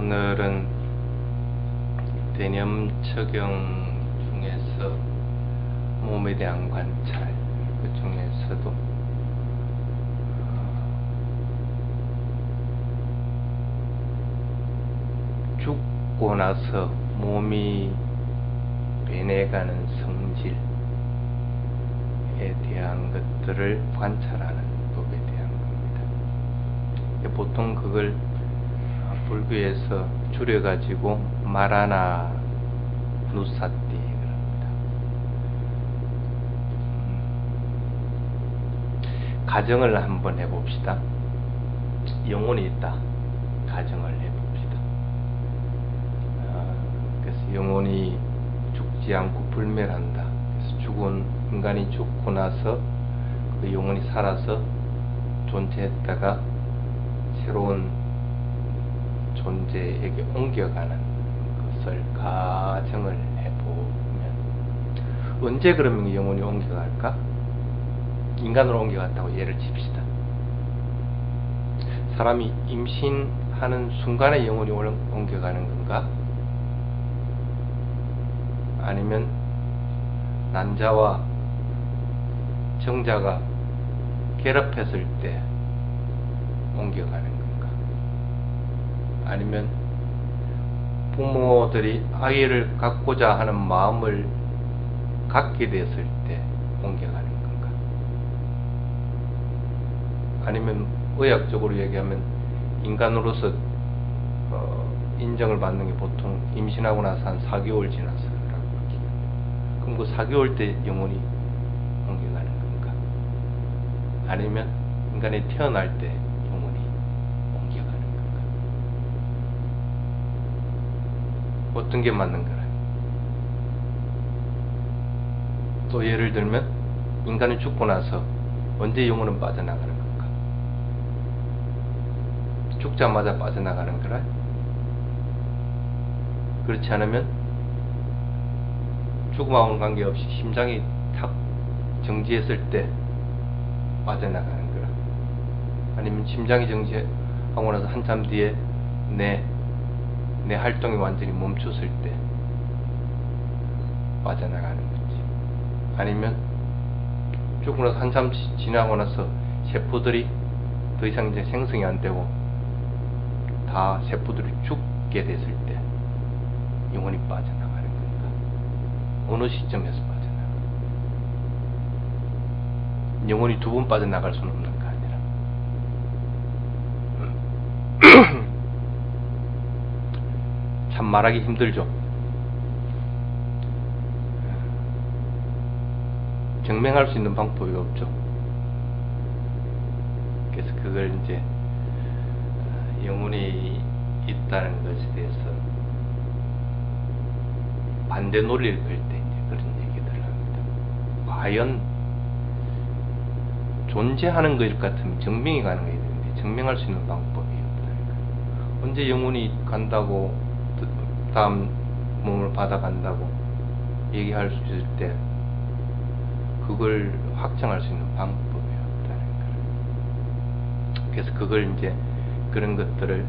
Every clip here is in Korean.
오늘은 대념 적용 중에서 몸에 대한 관찰, 그 중에서도 죽고 나서 몸이 변해가는 성질에 대한 것들을 관찰하는 법에 대한 겁니다. 보통 그걸 불교에서 줄여가지고 마라나 누사띠 그럽니다. 가정을 한번 해봅시다. 영혼이 있다. 가정을 해봅시다. 그래서 영혼이 죽지 않고 불멸한다. 그래서 죽은 인간이 죽고 나서 그 영혼이 살아서 존재했다가 새로운 존재에게 옮겨가는 것을 가정을 해보면, 언제 그러면 영혼이 옮겨갈까? 인간으로 옮겨갔다고 예를 칩시다. 사람이 임신하는 순간에 영혼이 옮겨가는 건가? 아니면 난자와 정자가 결합했을 때 옮겨가는 건가? 아니면 부모들이 아이를 갖고자 하는 마음을 갖게 됐을 때 옮겨가는 건가? 아니면 의학적으로 얘기하면 인간으로서 인정을 받는 게 보통 임신하고 나서 한 4개월 지나서라고 얘기합니다. 그럼 그 4개월 때 영혼이 옮겨가는 건가? 아니면 인간이 태어날 때 영혼이 옮겨가는 건가? 어떤 게 맞는 거라? 또 예를 들면 인간이 죽고 나서 언제 영혼은 빠져나가는 건가? 죽자마자 빠져나가는 거라? 그렇지 않으면 죽음하고는 관계없이 심장이 탁 정지했을 때 빠져나가는 거라? 아니면 심장이 정지하고 나서 한참 뒤에 내 활동이 완전히 멈췄을 때 빠져나가는 거지. 아니면 죽고 나서 한참 지나고 나서 세포들이 더 이상 이제 생성이 안 되고 다 세포들이 죽게 됐을 때 영혼이 빠져나가는 건가? 어느 시점에서 빠져나가? 영혼이 두 번 빠져나갈 수는 없는 거 아니라. 참 말하기 힘들죠. 증명할 수 있는 방법이 없죠. 그래서 그걸 이제 영혼이 있다는 것에 대해서 반대 논리를 펼 때 이제 그런 얘기들을 합니다. 과연 존재하는 것일 같으면 증명이 가능해야 되는데 증명할 수 있는 방법이 없다니까. 언제 영혼이 간다고 다음 몸을 받아간다고 얘기할 수 있을 때 그걸 확정할 수 있는 방법이 없다는 거예요. 그래서 그걸 이제 그런 것들을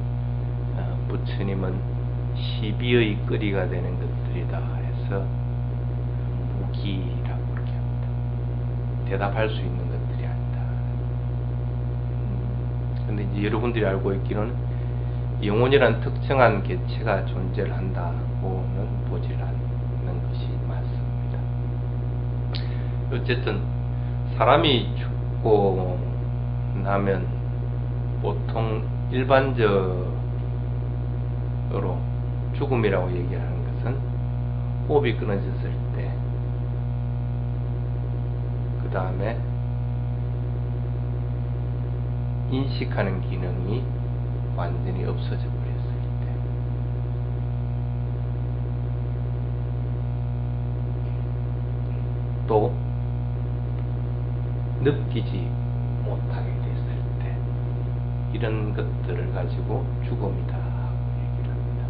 부처님은 시비의 거리가 되는 것들이다 해서 무기라고 그렇게 합니다. 대답할 수 있는 것들이 아니다. 근데 이제 여러분들이 알고 있기로는 영혼이란 특정한 개체가 존재를 한다고는 보질 않는 것이 맞습니다. 어쨌든 사람이 죽고 나면 보통 일반적으로 죽음이라고 얘기하는 것은 호흡이 끊어졌을 때, 그 다음에 인식하는 기능이 완전히 없어져 버렸을 때, 또 느끼지 못하게 됐을 때, 이런 것들을 가지고 죽음이다 하고 얘기를 합니다.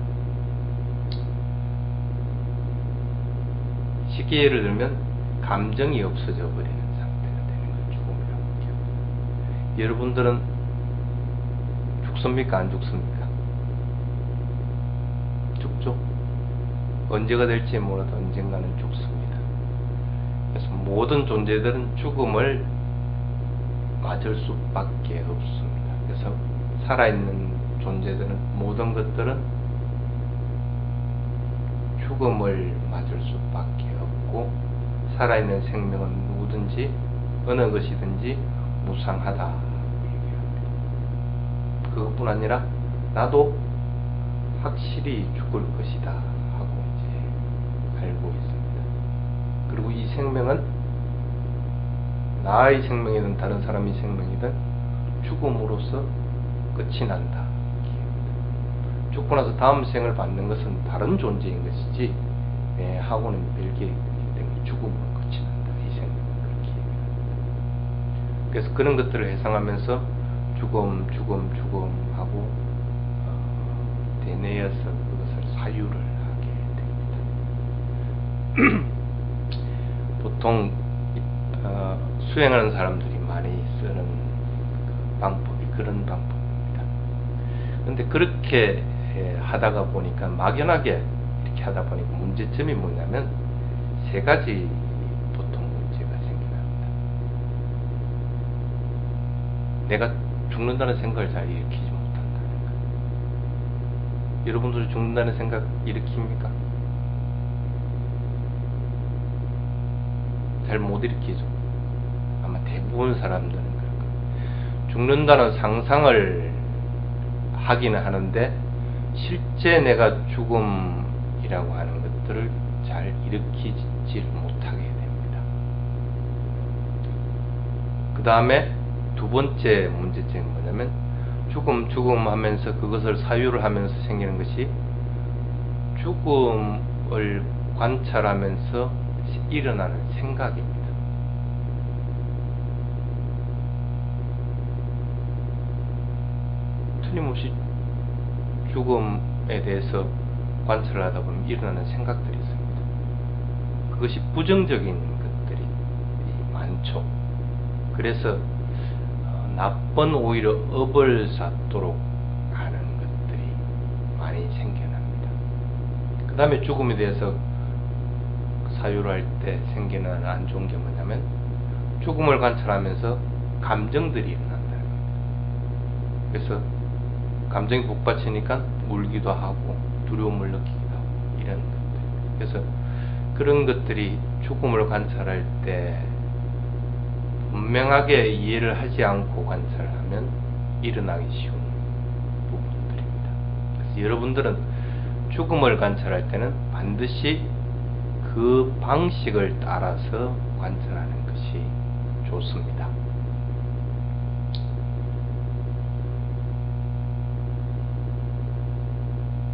쉽게 예를 들면 감정이 없어져 버리는 상태가 되는 걸 죽음이라고 얘기합니다. 여러분들은 죽습니까? 안 죽습니까? 죽죠. 언제가 될지 몰라도 언젠가는 죽습니다. 그래서 모든 존재들은 죽음을 맞을 수밖에 없습니다. 그래서 살아있는 존재들은, 모든 것들은 죽음을 맞을 수밖에 없고, 살아있는 생명은 누구든지 어느 것이든지 무상하다 얘기합니다. 그것뿐 아니라 나도 확실히 죽을 것이다 하고 이제 알고 있습니다. 그리고 이 생명은 나의 생명이든 다른 사람의 생명이든 죽음으로써 끝이 난다. 죽고 나서 다음 생을 받는 것은 다른 존재인 것이지 하고는 별개이기 때문에 죽음으로 끝이 난다. 이 생명은 그렇게 얘기합니다. 그래서 그런 것들을 해상하면서 죽음 하고 대내에서 그것을 사유를 하게 됩니다. 보통 수행하는 사람들이 많이 쓰는 방법이 그런 방법입니다. 그런데 그렇게 하다가 보니까, 막연하게 이렇게 하다 보니까 문제점이 뭐냐면 세 가지 보통 문제가 생겨납니다. 내가 죽는다는 생각을 잘 일으키지 못한다는 것. 여러분들이 죽는다는 생각 일으킵니까? 잘 못 일으키죠. 아마 대부분 사람들은 그럴 거예요. 죽는다는 상상을 하기는 하는데 실제 내가 죽음이라고 하는 것들을 잘 일으키지 못하게 됩니다. 그 다음에 두 번째 문제점이 뭐냐면 죽음 하면서 그것을 사유를 하면서 생기는 것이 죽음을 관찰하면서 일어나는 생각입니다. 틀림없이 죽음에 대해서 관찰을 하다 보면 일어나는 생각들이 있습니다. 그것이 부정적인 것들이 많죠. 그래서 나쁜 오히려 업을 쌓도록 하는 것들이 많이 생겨납니다. 그 다음에 죽음에 대해서 사유를 할 때 생기는 안 좋은 게 뭐냐면 죽음을 관찰하면서 감정들이 일어난다는 겁니다. 그래서 감정이 북받치니까 울기도 하고 두려움을 느끼기도 하고 이런 것들. 그래서 그런 것들이 죽음을 관찰할 때 분명하게 이해를 하지 않고 관찰하면 일어나기 쉬운 부분들입니다. 그래서 여러분들은 죽음을 관찰할 때는 반드시 그 방식을 따라서 관찰하는 것이 좋습니다.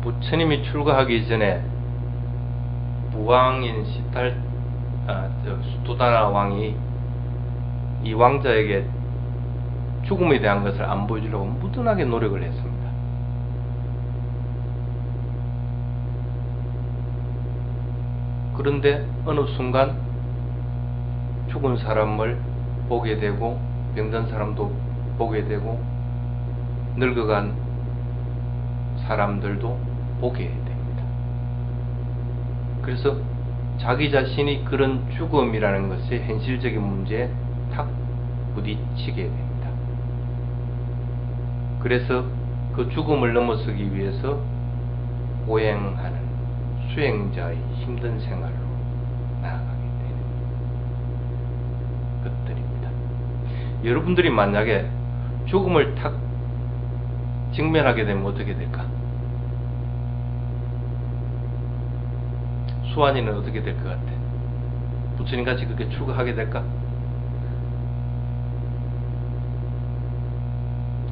부처님이 출가하기 전에 부왕인 수토다나 왕이 이 왕자에게 죽음에 대한 것을 안 보여주려고 무던하게 노력을 했습니다. 그런데 어느 순간 죽은 사람을 보게 되고 병든 사람도 보게 되고 늙어간 사람들도 보게 됩니다. 그래서 자기 자신이 그런 죽음이라는 것이 현실적인 문제에 탁 부딪히게 됩니다. 그래서 그 죽음을 넘어서기 위해서 오행하는 수행자의 힘든 생활로 나아가게 되는 것들입니다. 여러분들이 만약에 죽음을 탁 직면하게 되면 어떻게 될까? 수완이는 어떻게 될 것 같아? 부처님같이 그렇게 출가하게 될까?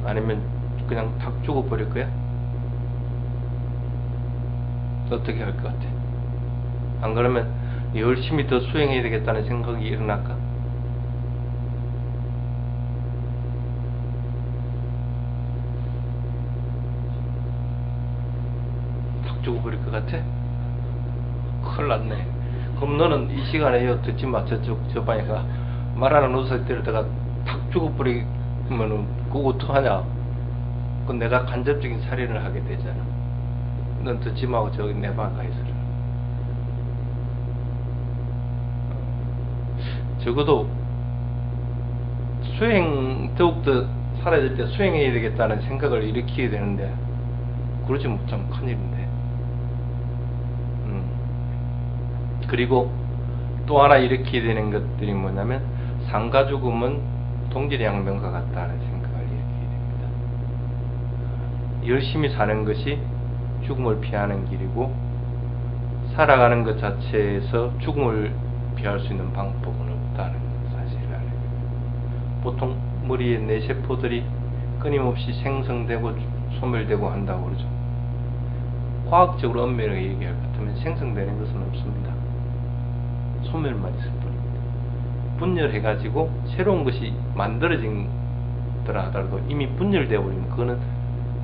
아니면 그냥 탁 죽어버릴 거야? 어떻게 할 것 같아? 안 그러면 열심히 더 수행해야 되겠다는 생각이 일어날까? 탁 죽어버릴 것 같아? 큰일 났네. 그럼 너는 이 시간에 여 듣지 마. 저 방에가 말하는 옷을 때려다가 탁 죽어버리면은 그거 어떡하냐? 그건 내가 간접적인 살인을 하게 되잖아. 넌 듣지 말고 저기 내 방 가 있어라. 적어도 더욱더 살아야 될 때 수행해야 되겠다는 생각을 일으키게 되는데, 그러지 못하면 큰일인데. 그리고 또 하나 일으키게 되는 것들이 뭐냐면, 상가 죽음은 동질의 양면과 같다는 생각을 일으키게 됩니다. 열심히 사는 것이 죽음을 피하는 길이고, 살아가는 것 자체에서 죽음을 피할 수 있는 방법은 없다는 사실을 알게 됩니다. 보통 머리에 뇌세포들이 끊임없이 생성되고 소멸되고 한다고 그러죠. 과학적으로 엄밀하게 얘기할 것 같으면 생성되는 것은 없습니다. 소멸만 있을 뿐입니다. 분열해가지고 새로운 것이 만들어진더라 하더라도 이미 분열되어 버리면 그거는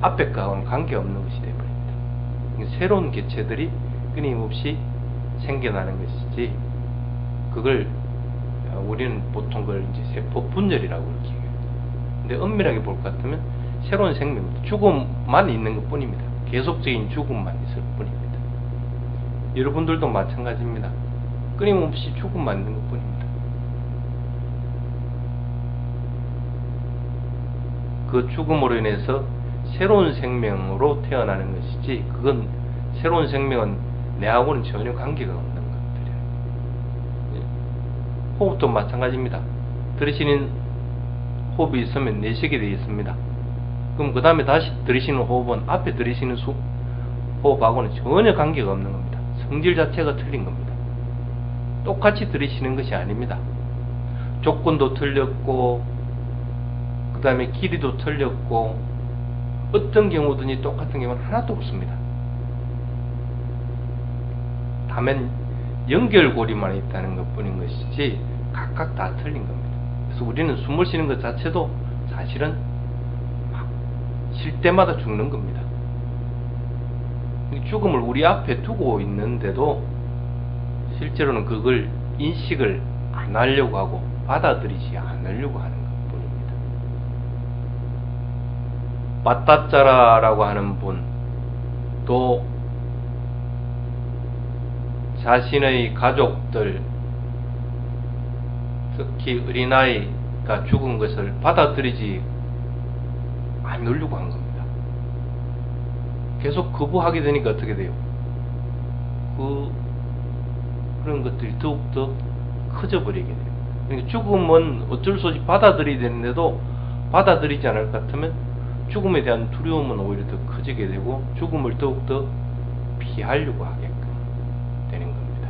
앞에 거하고는 관계없는 것이 되어버립니다. 새로운 개체들이 끊임없이 생겨나는 것이지, 그걸 우리는 보통 그걸 이제 세포 분열이라고 그렇게 얘기합니다. 근데 엄밀하게 볼 것 같으면 새로운 생명입니다. 죽음만 있는 것 뿐입니다. 계속적인 죽음만 있을 뿐입니다. 여러분들도 마찬가지입니다. 끊임없이 죽음만 있는 것 뿐입니다. 그 죽음으로 인해서 새로운 생명으로 태어나는 것이지, 그건 새로운 생명은 내하고는 전혀 관계가 없는 것들이에요. 호흡도 마찬가지입니다. 들이쉬는 호흡이 있으면 내쉬게 되어 있습니다. 그럼 그 다음에 다시 들이쉬는 호흡은 앞에 들이쉬는 호흡하고는 전혀 관계가 없는 겁니다. 성질 자체가 틀린 겁니다. 똑같이 들이쉬는 것이 아닙니다. 조건도 틀렸고, 그 다음에 길이도 틀렸고, 어떤 경우든지 똑같은 경우는 하나도 없습니다. 다만 연결고리만 있다는 것 뿐인 것이지 각각 다 틀린 겁니다. 그래서 우리는 숨을 쉬는 것 자체도 사실은 막 쉴 때마다 죽는 겁니다. 죽음을 우리 앞에 두고 있는데도 실제로는 그걸 인식을 안 하려고 하고 받아들이지 않으려고 하는 것뿐입니다. 빠따짜라라고 하는 분, 또 자신의 가족들, 특히 어린아이가 죽은 것을 받아들이지 않으려고 한 겁니다. 계속 거부하게 되니까 어떻게 돼요? 그런 것들이 더욱더 커져버리게 됩니다. 그러니까 죽음은 어쩔 수 없이 받아들여야 되는데도 받아들이지 않을 것 같으면 죽음에 대한 두려움은 오히려 더 커지게 되고, 죽음을 더욱더 피하려고 하게끔 되는 겁니다.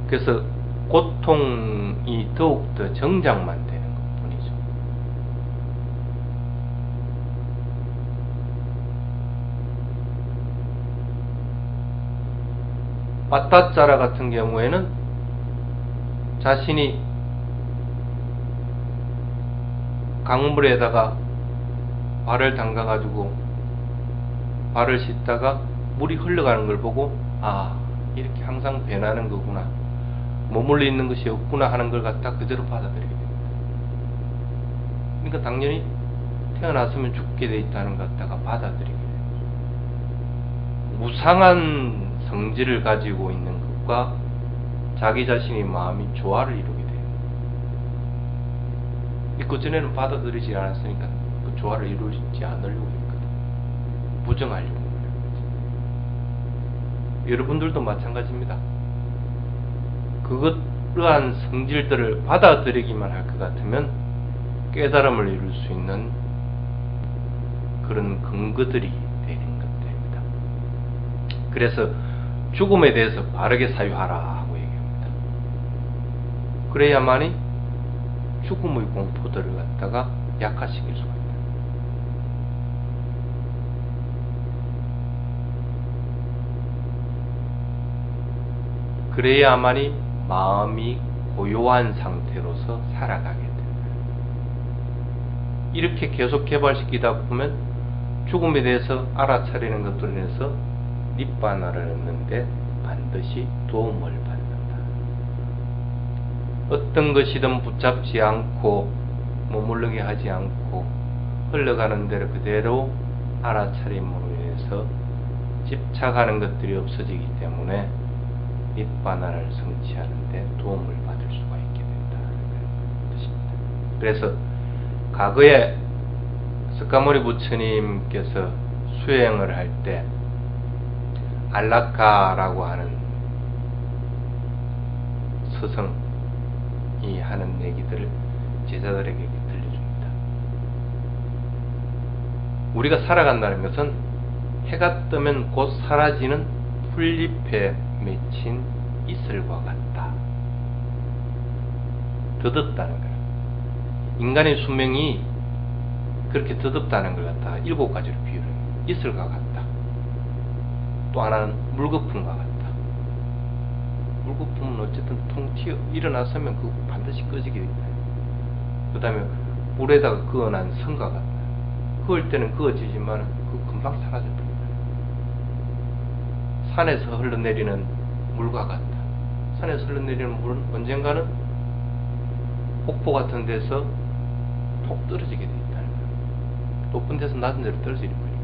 그래서 고통이 더욱더 정장만 되는 것 뿐이죠. 빠따짜라 같은 경우에는 자신이 강물에다가 발을 담가가지고 발을 씻다가 물이 흘러가는 걸 보고, 아, 이렇게 항상 변하는 거구나, 머물러 있는 것이 없구나 하는 걸 갖다 그대로 받아들이게 됩니다. 그러니까 당연히 태어났으면 죽게 돼 있다는 것 갖다가 받아들이게 됩니다. 무상한 성질을 가지고 있는 것과 자기 자신의 마음이 조화를 이루게 돼요. 그 전에는 받아들이지 않았으니까 그 조화를 이루지 않으려고 했거든. 부정하려고 했거든. 여러분들도 마찬가지입니다. 그러한 성질들을 받아들이기만 할 것 같으면 깨달음을 이룰 수 있는 그런 근거들이 되는 것들입니다. 그래서 죽음에 대해서 바르게 사유하라 하고 얘기합니다. 그래야만이 죽음의 공포들을 갖다가 약화시킬 수가 있다. 그래야만이 마음이 고요한 상태로서 살아가게 된다. 이렇게 계속 개발시키다 보면 죽음에 대해서 알아차리는 것들로 인해서 니bbāna를 얻는데 반드시 도움을 받는다. 어떤 것이든 붙잡지 않고 머무르게 하지 않고 흘러가는 대로 그대로 알아차림으로 인해서 집착하는 것들이 없어지기 때문에 니바나를 성취하는 데 도움을 받을 수가 있게 된다는 뜻입니다. 그래서 과거에 스카모리 부처님께서 수행을 할 때 안락가라고 하는 스승이 하는 얘기들을 제자들에게 들려줍니다. 우리가 살아간다는 것은 해가 뜨면 곧 사라지는 풀잎에 맺힌 이슬과 같다. 더덥다는 거예요. 인간의 수명이 그렇게 더덥다는 걸 갖다가 7가지로 비유를 해요. 이슬과 같다. 또 하나는 물거품과 같다. 물거품은 어쨌든 통 튀어 일어났으면 그거 반드시 꺼지게 된다. 그 다음에 물에다가 그어난 성과 같다. 그을 때는 그어지지만 그 금방 사라져 버린다. 산에서 흘러내리는 물과 같다. 산에서 흘러내리는 물은 언젠가는 폭포 같은 데서 톡 떨어지게 돼 있다는 거야. 높은 데서 낮은 데로 떨어지는 거니까.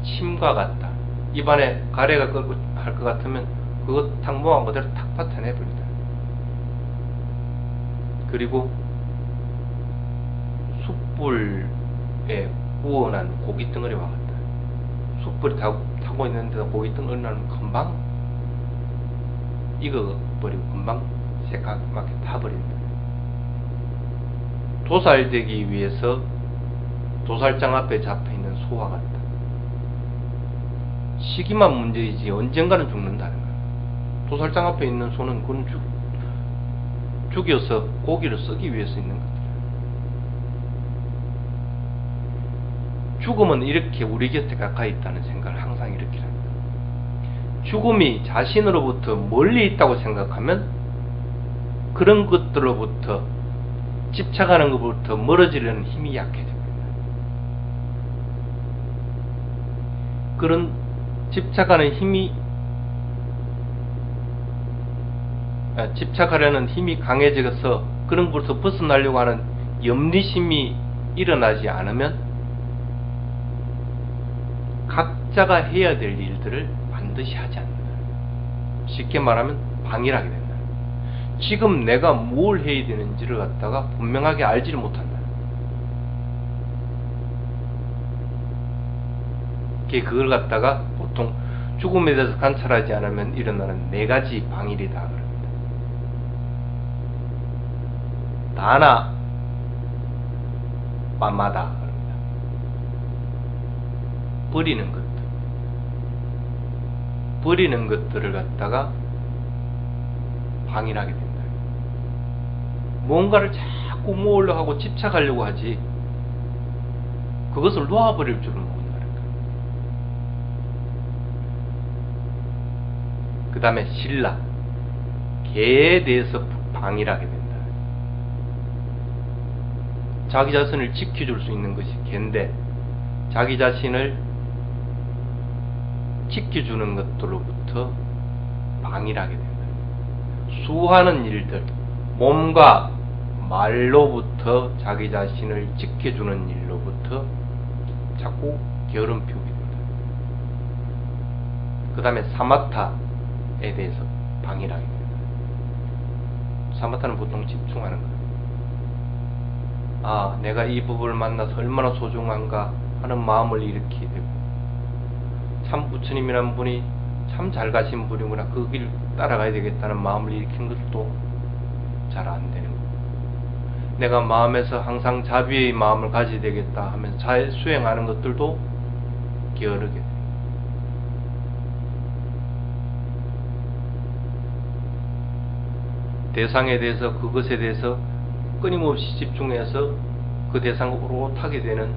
침과 같다. 입안에 가래가 끓고 할 것 같으면 그거 탁 모아 그대로 탁 파텨내버린다. 그리고 숯불에 구워난 고깃덩어리와 같다. 숯불이 타고 있는데도 고깃덩어리 나면 금방 익어버리고 금방 새까맣게 타버린다. 도살되기 위해서 도살장 앞에 잡혀있는 소와 같다. 시기만 문제이지 언젠가는 죽는다는 거야. 도살장 앞에 있는 소는 그건 죽여서 고기를 쓰기 위해서 있는 것들이야. 죽음은 이렇게 우리 곁에 가까이 있다는 생각을 항상 이렇게 합니다. 죽음이 자신으로부터 멀리 있다고 생각하면 그런 것들로부터 집착하는 것부터 멀어지려는 힘이 약해집니다. 그런 집착하려는 힘이 강해져서 그런 것부터 벗어나려고 하는 염리심이 일어나지 않으면 각자가 해야 될 일들을 반드시 하지 않는다. 쉽게 말하면 방일하게 된다. 지금 내가 뭘 해야 되는지를 갖다가 분명하게 알지를 못한다. 그걸 갖다가 보통 죽음에 대해서 관찰하지 않으면 일어나는 4가지 방일이다 그럽니다. 다나 맘마다 그럽니다. 버리는 것들을 갖다가 방일하게 된다. 뭔가를 자꾸 모으려고 하고 집착하려고 하지 그것을 놓아버릴 줄은 모른다는 거야. 그 다음에 신라 개에 대해서 방일하게 된다. 자기 자신을 지켜줄 수 있는 것이 개인데 자기 자신을 지켜주는 것들로부터 방일하게 된다. 수하는 일들, 몸과 말로부터 자기 자신을 지켜주는 일로부터 자꾸 게으름 피우게 된다. 그 다음에 사마타에 대해서 방일하게 된다. 사마타는 보통 집중하는 거예요. 아, 내가 이 부부를 만나서 얼마나 소중한가 하는 마음을 일으키게 되고, 참 부처님이라는 분이 참 잘 가신 분이구나, 그 길 따라가야 되겠다는 마음을 일으킨 것도 잘 안 되는 거고, 내가 마음에서 항상 자비의 마음을 가져야 되겠다 하면서 잘 수행하는 것들도 게으르게 돼요. 대상에 대해서, 그것에 대해서 끊임없이 집중해서 그 대상을 오롯하게 되는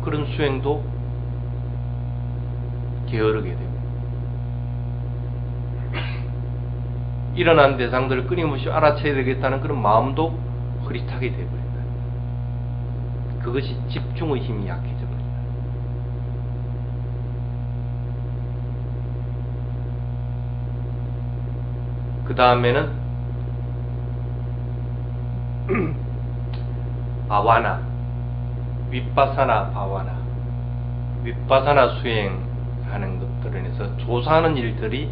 그런 수행도 게으르게 되고, 일어난 대상들을 끊임없이 알아채야 되겠다는 그런 마음도 흐릿하게 되어버린다. 그것이 집중의 힘이 약해져 버린다. 그 다음에는 바와나, 윗바사나 바와나, 윗바사나 수행하는 것들에 인해서 조사하는 일들이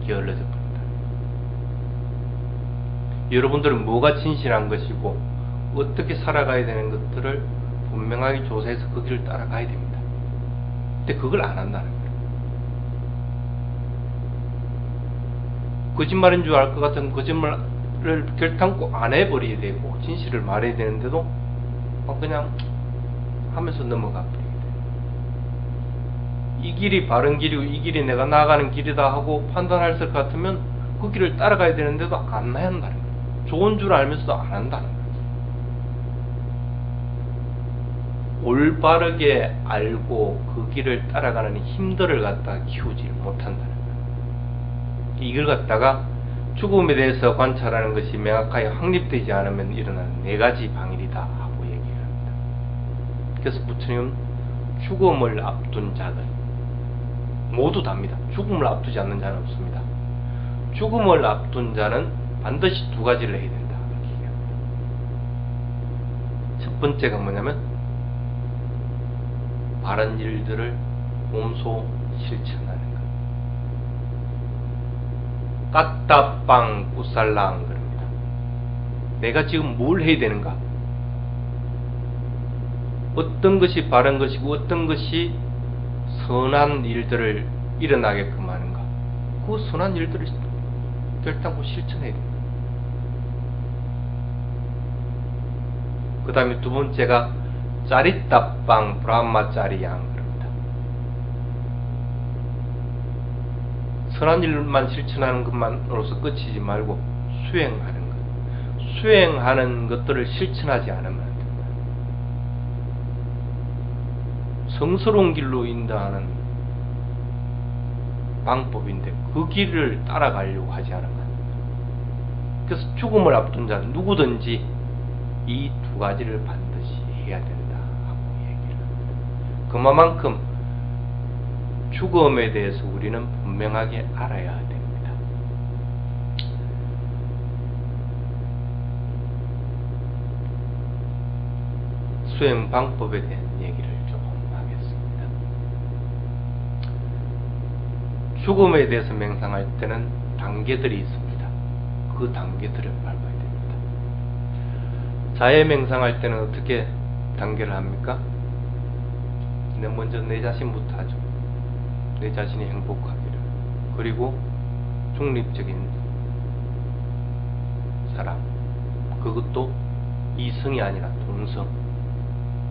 게을러져 버린다. 여러분들은 뭐가 진실한 것이고 어떻게 살아가야 되는 것들을 분명하게 조사해서 그 길을 따라가야 됩니다. 근데 그걸 안 한다는 거예요. 거짓말인 줄 알 것 같은 거짓말을 결단코 안 해버려야 되고 진실을 말해야 되는데도 그냥 하면서 넘어가 버리게 돼요. 이 길이 바른 길이고 이 길이 내가 나아가는 길이다 하고 판단할 것 같으면 그 길을 따라가야 되는데도 안 한다는 거예요. 좋은 줄 알면서도 안 한다는 거예요. 올바르게 알고 그 길을 따라가는 힘들을 갖다가 키우지 못한다는 거예요. 이걸 갖다가 죽음에 대해서 관찰하는 것이 명확하게 확립되지 않으면 일어나는 4가지 방일이다 하고 얘기를 합니다. 그래서 부처님은 죽음을 앞둔 자들 모두 답니다. 죽음을 앞두지 않는 자는 없습니다. 죽음을 앞둔 자는 반드시 2가지를 해야 된다 이렇게 얘기합니다. 첫 번째가 뭐냐면 바른 일들을 몸소 실천하는 것. 까따빵 꾸살랑 그럽니다. 내가 지금 뭘 해야 되는가? 어떤 것이 바른 것이고 어떤 것이 선한 일들을 일어나게끔 하는가? 그 선한 일들을 결단코 실천해야 됩니다. 그 다음에 2번째가 짜리따빵 브라마짜리양 그럽니다. 선한 일만 실천하는 것만으로서 끝이지 말고 수행하는 것. 수행하는 것들을 실천하지 않으면 안 된다. 성스러운 길로 인도하는 방법인데 그 길을 따라가려고 하지 않으면 안 된다. 그래서 죽음을 앞둔 자는 누구든지 이 2가지를 반드시 해야 된다 하고 얘기를 합니다. 그만큼 죽음에 대해서 우리는 분명하게 알아야 됩니다. 수행 방법에 대한 얘기를 조금 하겠습니다. 죽음에 대해서 맹상할 때는 단계들이 있습니다. 그 단계들을 밟아야 됩니다. 자해 맹상할 때는 어떻게 단계를 합니까? 먼저 내 자신부터 하죠. 내 자신이 행복하기를. 그리고 중립적인 사람, 그것도 이성이 아니라 동성.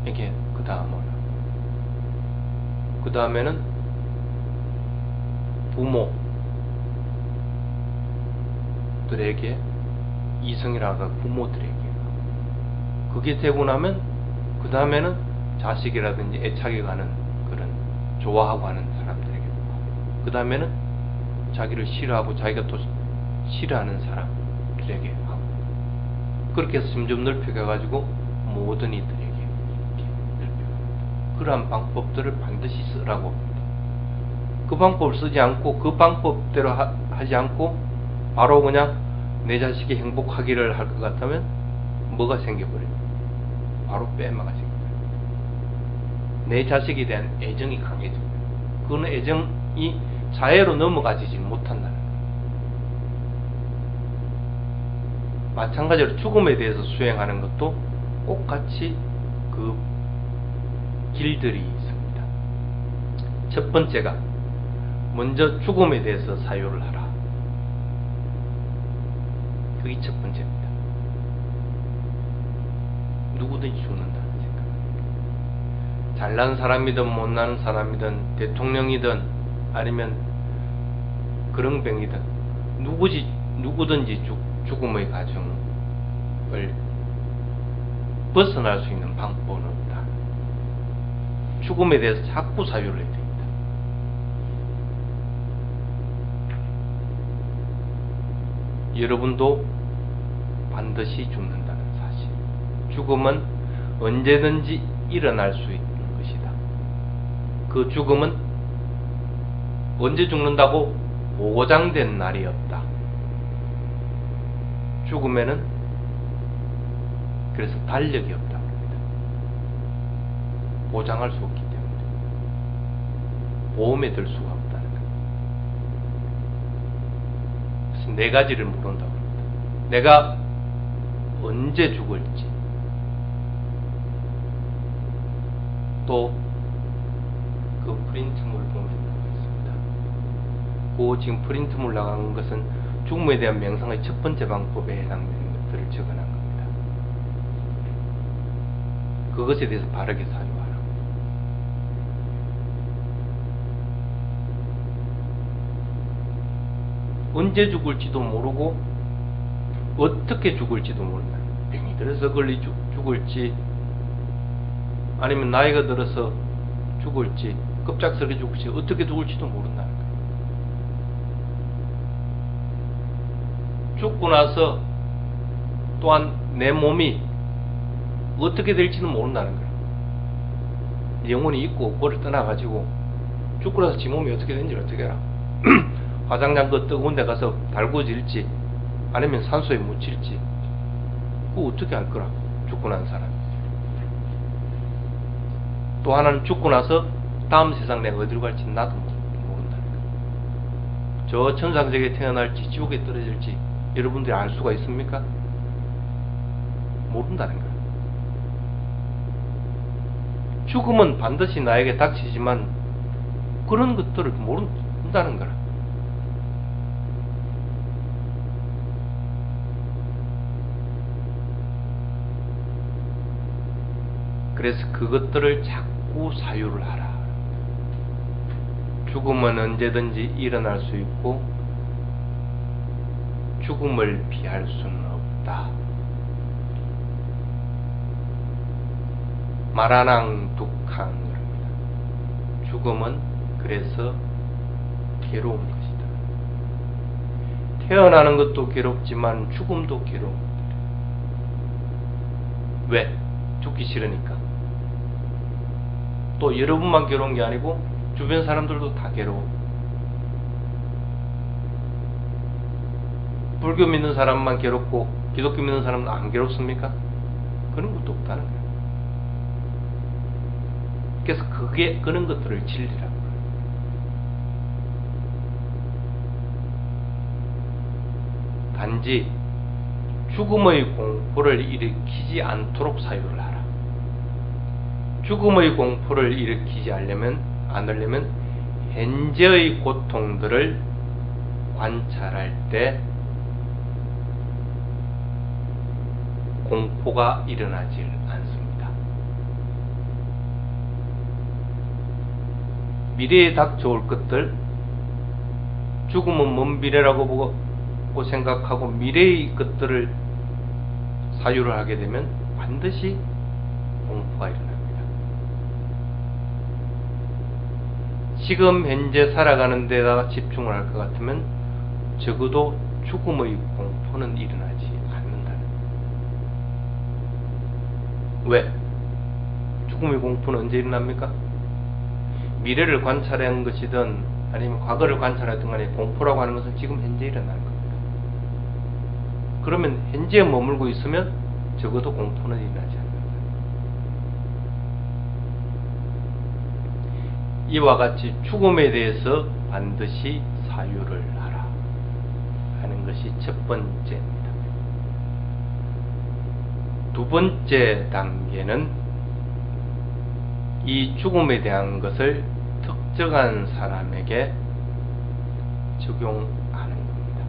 이게 그 다음에는 부모들에게 이성이라고 부모들에게 그게 되고 나면 그 다음에는 자식이라든지 애착이 가는 그런 좋아하고 하는 사람들에게 그 다음에는 자기를 싫어하고 자기가 또 싫어하는 사람들에게 하고 그렇게 해서 점점 넓혀가지고 모든 이들에게 이렇게 넓혀갑니다. 그러한 방법들을 반드시 쓰라고 합니다. 그 방법을 쓰지 않고 그 방법대로 하지 않고 바로 그냥 내 자식이 행복하기를 할 것 같으면 뭐가 생겨버립니다. 바로 빼마가 생깁니다. 내 자식에 대한 애정이 강해집니다. 그런 애정이 자애로 넘어가지 못한다는 거예요. 마찬가지로 죽음에 대해서 수행하는 것도 똑같이 그 길들이 있습니다. 첫 번째가 먼저 죽음에 대해서 사유를 하라. 그게 첫 번째입니다. 누구든지 죽는다는 생각입니다. 잘난 사람이든 못난 사람이든 대통령이든 아니면 그렁뱅이든 누구든지 죽음의 과정을 벗어날 수 있는 방법은 없다. 죽음에 대해서 자꾸 사유를 해야 됩니다. 여러분도 반드시 죽는다는 사실. 죽음은 언제든지 일어날 수 있는 것이다. 그 죽음은 언제 죽는다고 보장된 날이 없다. 죽음에는 그래서 달력이 없다고 합니다. 보장할 수 없기 때문에. 보험에 들 수가 없다는 거예요. 그래서 네 가지를 물은다고 합니다. 내가 언제 죽을지, 또 그 프린트물 보면 나와 있습니다. 그 지금 프린트물 나간 것은 죽음에 대한 명상의 첫 번째 방법에 해당되는 것들을 적어놓은 겁니다. 그것에 대해서 바르게 사유하라고. 언제 죽을지도 모르고 어떻게 죽을지도 모른다. 병이 들어서 죽을지, 아니면 나이가 들어서 죽을지, 급작스럽게 죽을지, 어떻게 죽을지도 모른다는 거예요. 죽고 나서 또한 내 몸이 어떻게 될지는 모른다는 거예요. 영혼이 있고 없고를 떠나가지고 죽고 나서 지 몸이 어떻게 되는지를 어떻게 알아. 화장장 그 뜨거운 데 가서 달구질지 아니면 산소에 묻힐지 그거 어떻게 알 거라. 죽고 난 사람이. 또 하나는 죽고 나서 다음 세상 내가 어디로 갈지 나도 모른다는 거예요. 저 천상세계에 태어날지 지옥에 떨어질지 여러분들이 알 수가 있습니까? 모른다는 거예요. 죽음은 반드시 나에게 닥치지만 그런 것들을 모른다는 거라. 그래서 그것들을 자꾸 사유를 하라. 죽음은 언제든지 일어날 수 있고 죽음을 피할 수는 없다. 마라낭둑항입니다. 죽음은 그래서 괴로운 것이다. 태어나는 것도 괴롭지만 죽음도 괴로운. 왜? 죽기 싫으니까. 또 여러분만 괴로운 게 아니고 주변 사람들도 다 괴로워. 불교 믿는 사람만 괴롭고 기독교 믿는 사람은 안 괴롭습니까? 그런 것도 없다는 거예요. 그래서 그런 것들을 진리라고 해요. 단지 죽음의 공포를 일으키지 않도록 사유를 하라. 죽음의 공포를 일으키지 않으려면 현재의 고통들을 관찰할 때 공포가 일어나질 않습니다. 미래에 닥쳐올 것들, 죽음은 먼 미래라고 보고 생각하고 미래의 것들을 사유를 하게 되면 반드시 공포가 일어납니다. 지금 현재 살아가는 데다가 집중을 할 것 같으면 적어도 죽음의 공포는 일어나지 않는다는 거예요. 왜? 죽음의 공포는 언제 일어납니까? 미래를 관찰하는 것이든 아니면 과거를 관찰하든 간에 공포라고 하는 것은 지금 현재 일어나는 겁니다. 그러면 현재에 머물고 있으면 적어도 공포는 일어나지 않는다. 이와 같이 죽음에 대해서 반드시 사유를 하라 하는 것이 첫 번째입니다. 두 번째 단계는 이 죽음에 대한 것을 특정한 사람에게 적용하는 겁니다.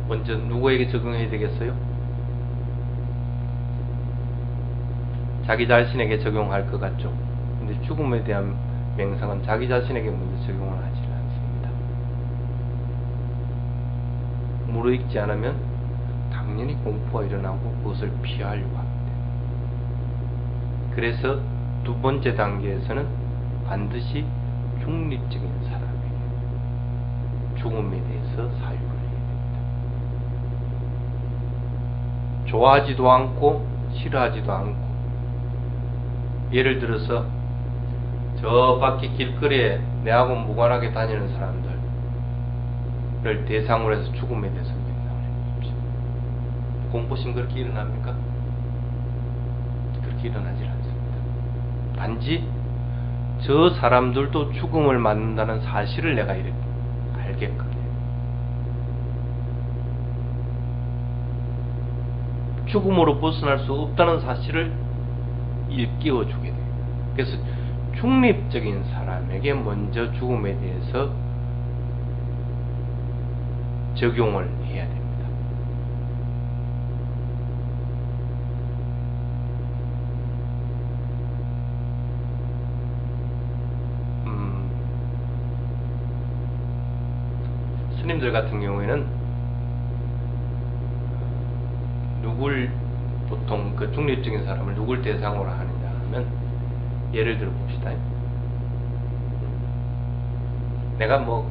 먼저 누구에게 적용해야 되겠어요? 자기 자신에게 적용할 것 같죠. 근데 죽음에 대한 명상은 자기 자신에게 먼저 적용을 하지 않습니다. 무르익지 않으면 당연히 공포가 일어나고 그것을 피하려고 합니다. 그래서 두 번째 단계에서는 반드시 중립적인 사람에게 죽음에 대해서 사유를 해야 됩니다. 좋아하지도 않고 싫어하지도 않고, 예를 들어서 저 밖에 길거리에 내하고 무관하게 다니는 사람들을 대상으로 해서 죽음에 대해서 명상을 해보십시오. 공포심 그렇게 일어납니까? 그렇게 일어나질 않습니다. 단지 저 사람들도 죽음을 맞는다는 사실을 내가 이렇게 알게끔 해요. 죽음으로 벗어날 수 없다는 사실을 일깨워주게 돼요. 그래서 중립적인 사람에게 먼저 죽음에 대해서 적용을 해야 됩니다. 스님들 같은 경우에는 누굴 보통 그 중립적인 사람을 누굴 대상으로 하느냐 하면 예를 들어 봅시다. 내가 뭐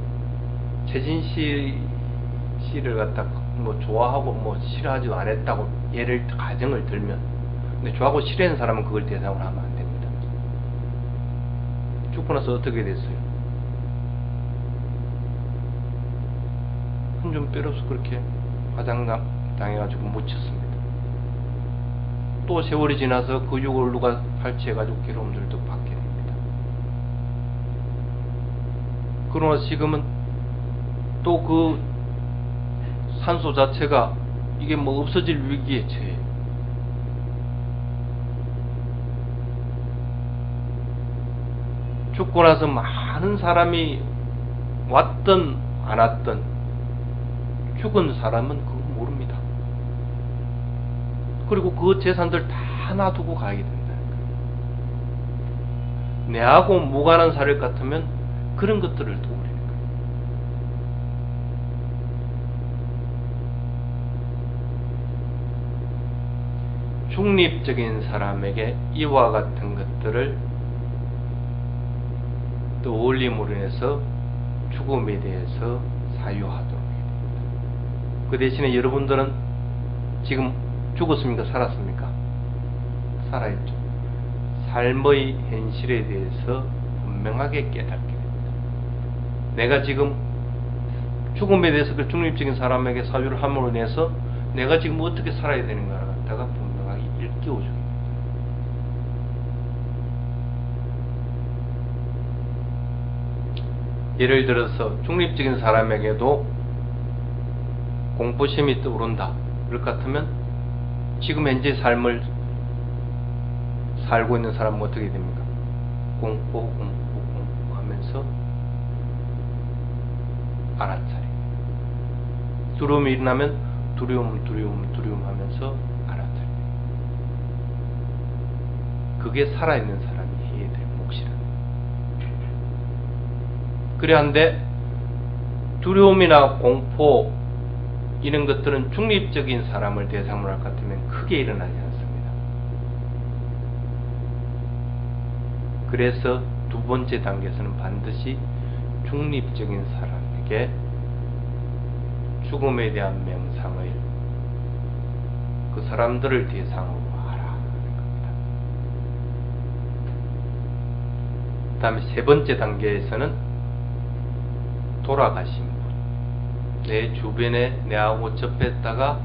최진실 씨를 갖다 뭐 좋아하고 뭐 싫어하지 않았다고 예를 가정을 들면, 근데 좋아하고 싫어하는 사람은 그걸 대상으로 하면 안 됩니다. 죽고 나서 어떻게 됐어요? 한 줌 빼로서 그렇게 화장당 당해가지고 묻혔습니다. 또 세월이 지나서 그 욕을 누가 발치해가지고 괴로움들도 받게 됩니다. 그러나 지금은 또 그 산소 자체가 이게 뭐 없어질 위기에 처해. 죽고 나서 많은 사람이 왔든 안 왔든 죽은 사람은 그거 모릅니다. 그리고 그 재산들 다 놔두고 가게 된다는 거예요. 내하고 무관한 사례 같으면 그런 것들을 도우려는 거예요. 중립적인 사람에게 이와 같은 것들을 떠올림으로 인해서 죽음에 대해서 사유하도록 해야 됩니다. 그 대신에 여러분들은 지금 죽었습니까? 살았습니까? 살아있죠. 삶의 현실에 대해서 분명하게 깨닫게 됩니다. 내가 지금 죽음에 대해서 그 중립적인 사람에게 사유를 함으로 인해서 내가 지금 어떻게 살아야 되는가를 갖다가 분명하게 일깨워주게 됩니다. 예를 들어서 중립적인 사람에게도 공포심이 떠오른다. 그럴 것 같으면 지금 현재 삶을 살고 있는 사람은 어떻게 됩니까? 공포 하면서 알아차려. 두려움이 일어나면 두려움 하면서 알아차려. 그게 살아있는 사람이 해야 될 몫이라. 그래 한데 두려움이나 공포 이런 것들은 중립적인 사람을 대상으로 할 것 같으면 크게 일어나지 않습니다. 그래서 두 번째 단계에서는 반드시 중립적인 사람에게 죽음에 대한 명상을 그 사람들을 대상으로 하라 하는 겁니다. 그 다음에 세 번째 단계에서는 돌아가신 분, 내 주변에 내하고 접했다가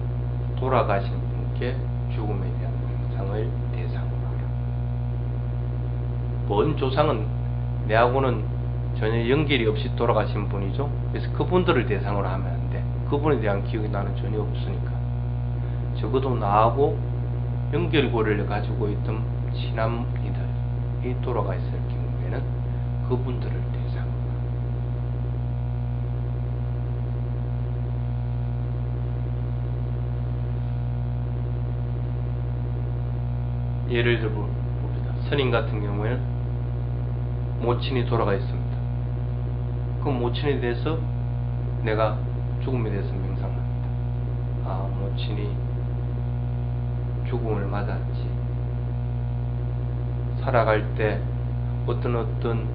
돌아가신 분께 죽음에 대한 명상을 대상으로 하라. 먼 조상은 내하고는 전혀 연결이 없이 돌아가신 분이죠. 그래서 그분들을 대상으로 하면 안 돼. 그분에 대한 기억이 나는 전혀 없으니까. 적어도 나하고 연결고리를 가지고 있던 친함이들이 돌아가 있을 경우에는 그분들을 대상으로 하라. 예를 들어 봅시다. 스님 같은 경우에는 모친이 돌아가 있습니다. 그 모친에 대해서 내가 죽음에 대해서 명상합니다. 아, 모친이 죽음을 맞았지. 살아갈 때 어떤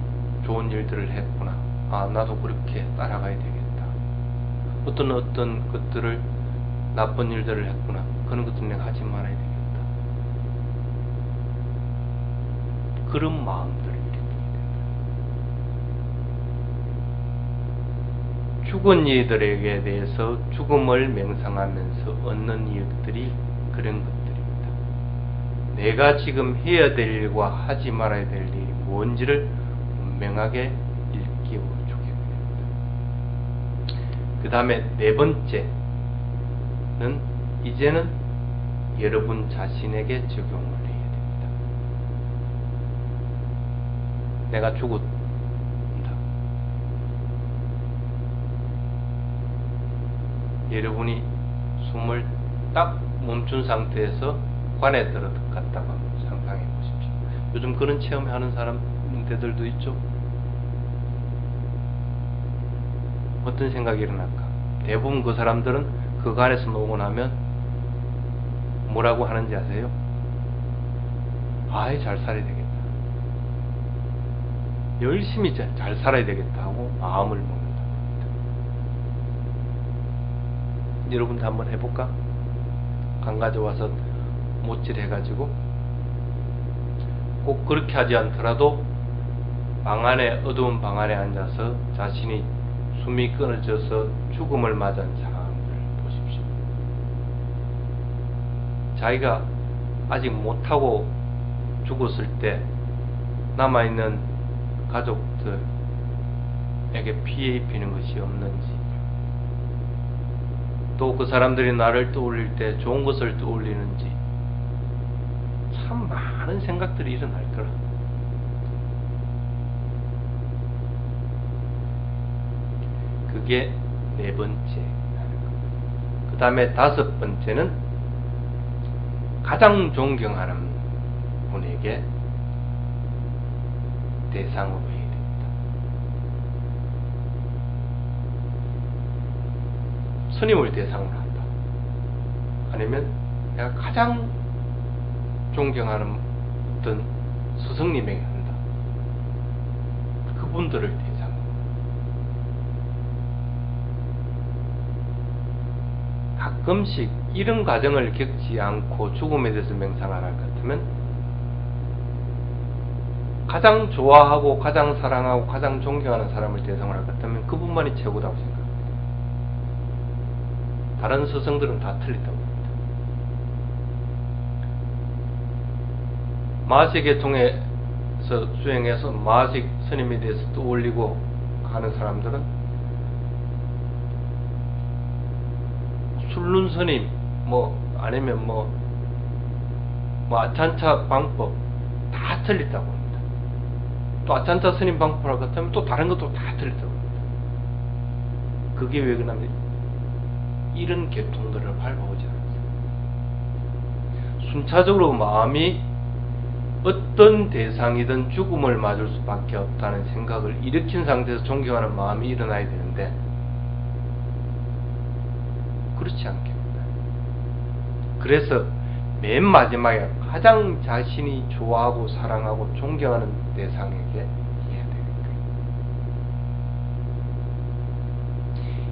좋은 일들을 했구나. 아, 나도 그렇게 따라가야 되겠다. 어떤 것들을 나쁜 일들을 했구나. 그런 것들 내가 하지 말아야 되겠다. 그런 마음들을 일으키게 된다. 죽은 이들에게 대해서 죽음을 맹상하면서 얻는 이익들이 그런 것들입니다. 내가 지금 해야 될 일과 하지 말아야 될 일이 뭔지를 분명하게 일깨워 주게 됩니다. 그 다음에 네 번째는 이제는 여러분 자신에게 적용을 해야 됩니다. 내가 죽었다. 여러분이 숨을 딱 멈춘 상태에서 관에 들어갔다고 상상해 보십시오. 요즘 그런 체험하는 사람들도 있죠. 어떤 생각이 일어날까? 대부분 그 사람들은 그 관에서 놓고 나면 뭐라고 하는지 아세요? 아이, 잘 살아야 되겠다. 열심히 잘 살아야 되겠다 하고 마음을 먹는다. 여러분도 한번 해볼까? 안 가져와서 못질 해가지고 꼭 그렇게 하지 않더라도 어두운 방 안에 앉아서 자신이 숨이 끊어져서 죽음을 맞은 상황을 보십시오. 자기가 아직 못하고 죽었을 때 남아있는 가족들에게 피해 입히는 것이 없는지, 또 그 사람들이 나를 떠올릴 때 좋은 것을 떠올리는지, 참 많은 생각들이 일어날 거라. 그게 네 번째. 그 다음에 다섯 번째는 가장 존경하는 분에게 대상으로 해야 됩니다. 스님을 대상으로 한다. 아니면 내가 가장 존경하는 어떤 스승님에게 한다. 그분들을 대상으로. 가끔씩 이런 과정을 겪지 않고 죽음에 대해서 맹상을 할 것 같으면 가장 좋아하고 가장 사랑하고 가장 존경하는 사람을 대상으로 할 것 같으면 그분만이 최고라고 생각합니다. 다른 스승들은 다 틀리다고 합니다. 마하시계통에서 수행해서 마하식 스님에 대해서 떠올리고 하는 사람들은 술룬 스님, 아니면 아찬차 방법 다 틀렸다고 합니다. 또 아찬차 스님 방법을 할 것 같으면 또 다른 것도 다 틀렸다고 합니다. 그게 왜 그러냐면 이런 계통들을 밟아오지 않았어요. 순차적으로 마음이 어떤 대상이든 죽음을 맞을 수밖에 없다는 생각을 일으킨 상태에서 존경하는 마음이 일어나야 되는데 그렇지 않겠다. 그래서 맨 마지막에 가장 자신이 좋아하고 사랑하고 존경하는 대상에게 해야 되는 거예요.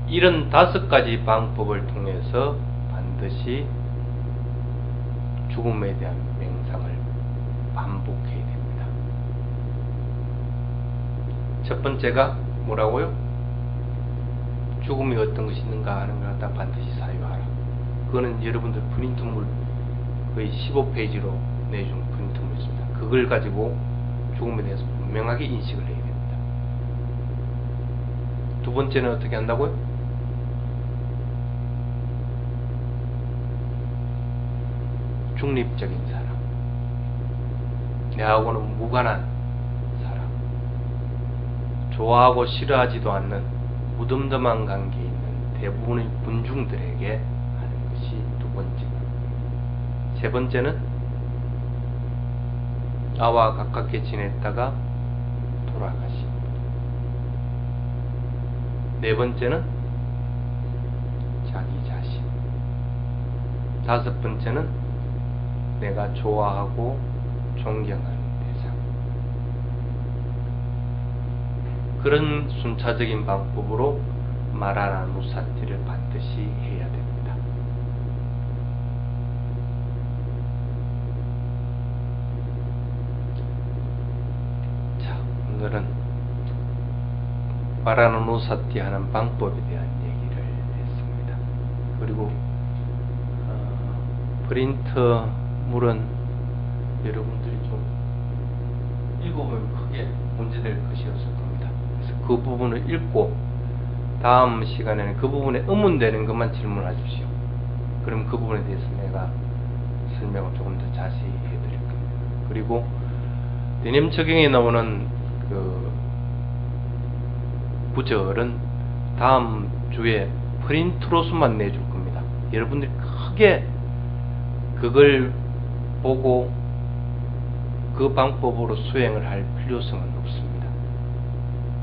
이런 5가지 방법을 통해서 반드시 죽음에 대한 맹상을 반복해야 됩니다. 첫 번째가 뭐라고요? 죽음이 어떤 것이 있는가 하는 걸 갖다 반드시 사유하라. 그거는 여러분들 프린트물 거의 15페이지로 내준 프린트물 있습니다. 그걸 가지고 죽음에 대해서 분명하게 인식을 해야 됩니다. 두 번째는 어떻게 한다고요? 중립적인 사람, 내하고는 무관한 사람, 좋아하고 싫어하지도 않는 무덤덤한 관계에 있는 대부분의 군중들에게 하는 것이 두 번째. 세 번째는 나와 가깝게 지냈다가 돌아가신 분. 네 번째는 자기 자신. 다섯 번째는 내가 좋아하고 존경하는 대상. 그런 순차적인 방법으로 마라나누사티를 반드시 해야 됩니다. 자, 오늘은 말하는 우사띠 하는 방법에 대한 얘기를 했습니다. 그리고 프린터물은 여러분들이 좀 읽어보면 크게 문제될 것이었을 겁니다. 그래서 그 부분을 읽고 다음 시간에는 그 부분에 의문되는 것만 질문하십시오. 그럼 그 부분에 대해서 내가 설명을 조금 더 자세히 해드릴 겁니다. 그리고 대념 적용에 나오는 그 구절은 다음 주에 프린트로서만 내줄 겁니다. 여러분들이 크게 그걸 보고 그 방법으로 수행을 할 필요성은 없습니다.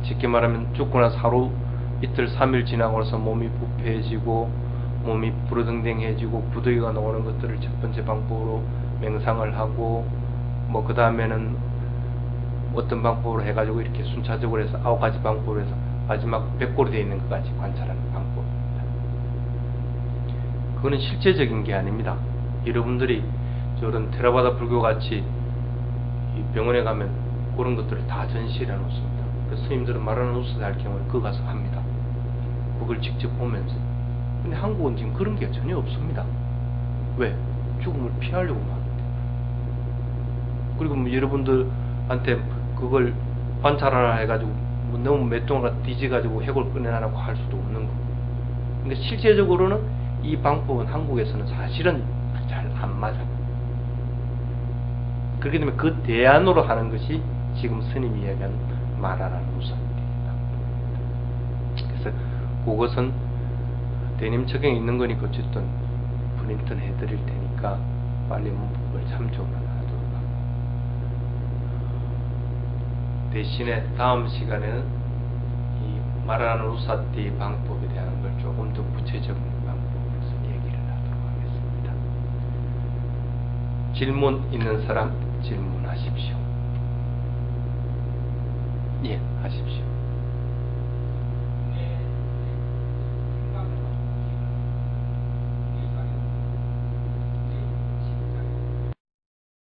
쉽게 말하면 죽고 나서 하루 이틀 3일 지나고 나서 몸이 부패해지고 몸이 부르등댕해지고 부더기가 나오는 것들을 첫 번째 방법으로 명상을 하고 뭐 그 다음에는 어떤 방법으로 해가지고 이렇게 순차적으로 해서 9가지 방법으로 해서 마지막 100골이 되어 있는 것까지 관찰하는 방법입니다. 그거는 실제적인 게 아닙니다. 여러분들이 저런 테라바다 불교같이 병원에 가면 그런 것들을 다 전시해 놓습니다. 그래서 스님들은 말하는 우스 할 경우에 그거 가서 합니다. 그걸 직접 보면서. 근데 한국은 지금 그런 게 전혀 없습니다. 왜? 죽음을 피하려고 하는데. 그리고 뭐 여러분들한테 그걸 관찰하라 해가지고 뭐 너무 몇 동안 뒤져가지고 해골 꺼내라고 할 수도 없는 거고. 근데 실제적으로는 이 방법은 한국에서는 사실은 잘 안 맞아. 그렇기 때문에 그 대안으로 하는 것이 지금 스님이 이야기한 말하라는 우사띠입니다. 그래서 그것은 대님 적용에 있는 거니까 어쨌든 프린트는 해드릴 테니까 빨리 문법을 참조만 하도록 하고, 대신에 다음 시간에는 이 말하는 우사띠 방법에 대한 걸 조금 더 구체적인 방법으로서 얘기를 하도록 하겠습니다. 질문 있는 사람 질문하십시오. 예, 하십시오.